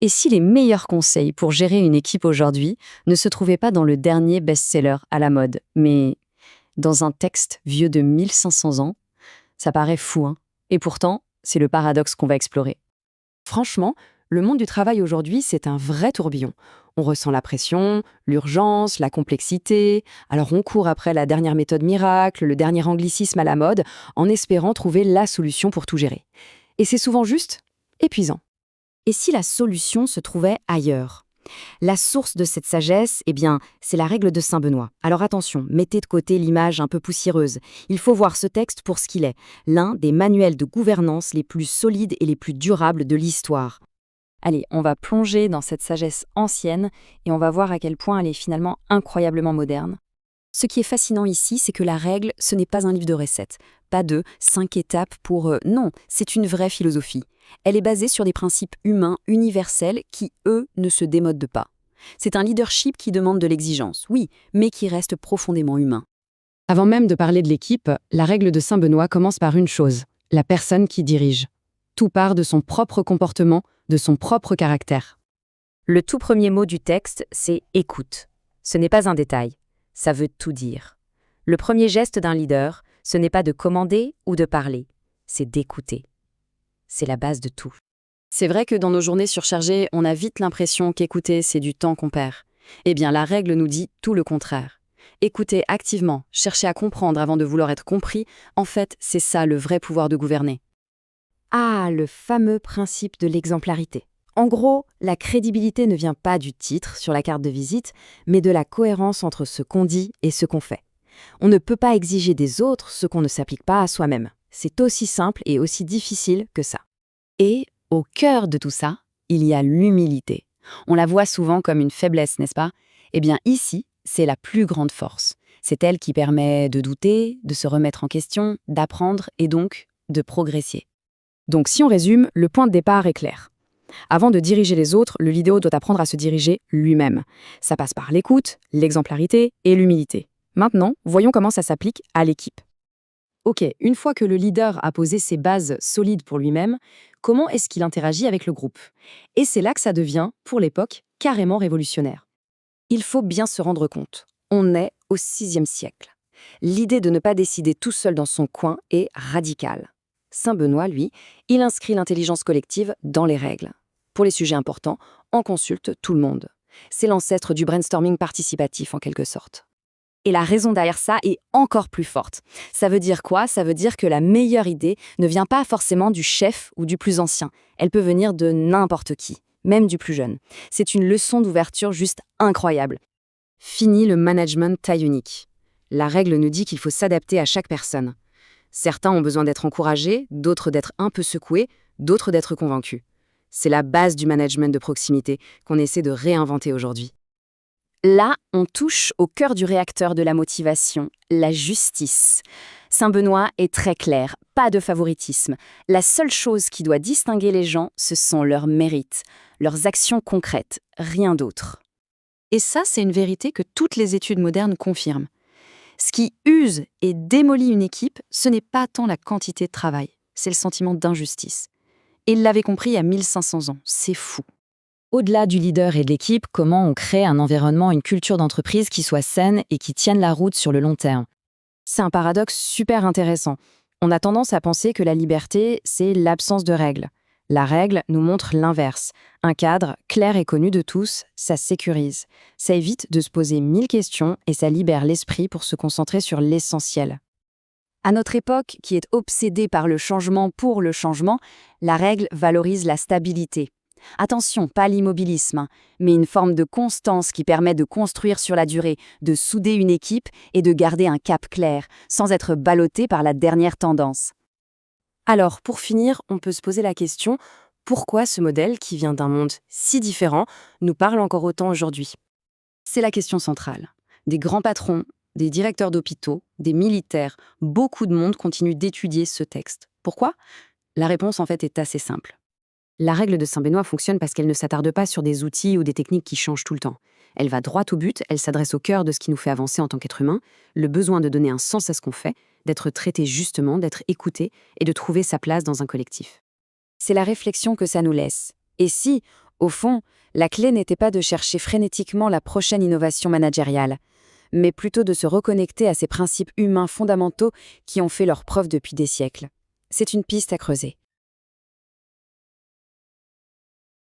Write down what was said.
Et si les meilleurs conseils pour gérer une équipe aujourd'hui ne se trouvaient pas dans le dernier best-seller à la mode, mais dans un texte vieux de 1500 ans? Ça paraît fou, hein? Et pourtant, c'est le paradoxe qu'on va explorer. Franchement, le monde du travail aujourd'hui, c'est un vrai tourbillon. On ressent la pression, l'urgence, la complexité. Alors on court après la dernière méthode miracle, le dernier anglicisme à la mode, en espérant trouver la solution pour tout gérer. Et c'est souvent juste épuisant. Et si la solution se trouvait ailleurs? La source de cette sagesse, eh bien, c'est la règle de Saint-Benoît. Alors attention, mettez de côté l'image un peu poussiéreuse. Il faut voir ce texte pour ce qu'il est, l'un des manuels de gouvernance les plus solides et les plus durables de l'histoire. Allez, on va plonger dans cette sagesse ancienne et on va voir à quel point elle est finalement incroyablement moderne. Ce qui est fascinant ici, c'est que la règle, ce n'est pas un livre de recettes, pas de 5 étapes pour... non, c'est une vraie philosophie. Elle est basée sur des principes humains universels qui, eux, ne se démodent pas. C'est un leadership qui demande de l'exigence, oui, mais qui reste profondément humain. Avant même de parler de l'équipe, la règle de Saint-Benoît commence par une chose, la personne qui dirige. Tout part de son propre comportement, de son propre caractère. Le tout premier mot du texte, c'est « écoute ». Ce n'est pas un détail, ça veut tout dire. Le premier geste d'un leader, ce n'est pas de commander ou de parler, c'est d'écouter. C'est la base de tout. C'est vrai que dans nos journées surchargées, on a vite l'impression qu'écouter, c'est du temps qu'on perd. Eh bien, la règle nous dit tout le contraire. Écouter activement, chercher à comprendre avant de vouloir être compris, en fait, c'est ça le vrai pouvoir de gouverner. Ah, le fameux principe de l'exemplarité. En gros, la crédibilité ne vient pas du titre sur la carte de visite, mais de la cohérence entre ce qu'on dit et ce qu'on fait. On ne peut pas exiger des autres ce qu'on ne s'applique pas à soi-même. C'est aussi simple et aussi difficile que ça. Et, au cœur de tout ça, il y a l'humilité. On la voit souvent comme une faiblesse, n'est-ce pas? Eh bien ici, c'est la plus grande force. C'est elle qui permet de douter, de se remettre en question, d'apprendre et donc de progresser. Donc si on résume, le point de départ est clair. Avant de diriger les autres, le leader doit apprendre à se diriger lui-même. Ça passe par l'écoute, l'exemplarité et l'humilité. Maintenant, voyons comment ça s'applique à l'équipe. Ok, une fois que le leader a posé ses bases solides pour lui-même, comment est-ce qu'il interagit avec le groupe? Et c'est là que ça devient, pour l'époque, carrément révolutionnaire. Il faut bien se rendre compte, on est au VIe siècle. L'idée de ne pas décider tout seul dans son coin est radicale. Saint-Benoît, lui, il inscrit l'intelligence collective dans les règles. Pour les sujets importants, on consulte tout le monde. C'est l'ancêtre du brainstorming participatif en quelque sorte. Et la raison derrière ça est encore plus forte. Ça veut dire quoi? Ça veut dire que la meilleure idée ne vient pas forcément du chef ou du plus ancien. Elle peut venir de n'importe qui, même du plus jeune. C'est une leçon d'ouverture juste incroyable. Fini le management taille unique. La règle nous dit qu'il faut s'adapter à chaque personne. Certains ont besoin d'être encouragés, d'autres d'être un peu secoués, d'autres d'être convaincus. C'est la base du management de proximité qu'on essaie de réinventer aujourd'hui. Là, on touche au cœur du réacteur de la motivation, la justice. Saint-Benoît est très clair, pas de favoritisme. La seule chose qui doit distinguer les gens, ce sont leurs mérites, leurs actions concrètes, rien d'autre. Et ça, c'est une vérité que toutes les études modernes confirment. Ce qui use et démolit une équipe, ce n'est pas tant la quantité de travail, c'est le sentiment d'injustice. Et il l'avait compris il y a 1500 ans, c'est fou. Au-delà du leader et de l'équipe, comment on crée un environnement, une culture d'entreprise qui soit saine et qui tienne la route sur le long terme? C'est un paradoxe super intéressant. On a tendance à penser que la liberté, c'est l'absence de règles. La règle nous montre l'inverse. Un cadre clair et connu de tous, ça sécurise. Ça évite de se poser 1000 questions et ça libère l'esprit pour se concentrer sur l'essentiel. À notre époque, qui est obsédée par le changement pour le changement, la règle valorise la stabilité. Attention, pas l'immobilisme, mais une forme de constance qui permet de construire sur la durée, de souder une équipe et de garder un cap clair, sans être ballotté par la dernière tendance. Alors, pour finir, on peut se poser la question, pourquoi ce modèle, qui vient d'un monde si différent, nous parle encore autant aujourd'hui? C'est la question centrale. Des grands patrons, des directeurs d'hôpitaux, des militaires, beaucoup de monde continue d'étudier ce texte. Pourquoi? La réponse, en fait, est assez simple. La règle de Saint-Benoît fonctionne parce qu'elle ne s'attarde pas sur des outils ou des techniques qui changent tout le temps. Elle va droit au but, elle s'adresse au cœur de ce qui nous fait avancer en tant qu'être humain, le besoin de donner un sens à ce qu'on fait, d'être traité justement, d'être écouté et de trouver sa place dans un collectif. C'est la réflexion que ça nous laisse. Et si, Au fond, la clé n'était pas de chercher frénétiquement la prochaine innovation managériale, mais plutôt de se reconnecter à ces principes humains fondamentaux qui ont fait leur preuve depuis des siècles. C'est une piste à creuser.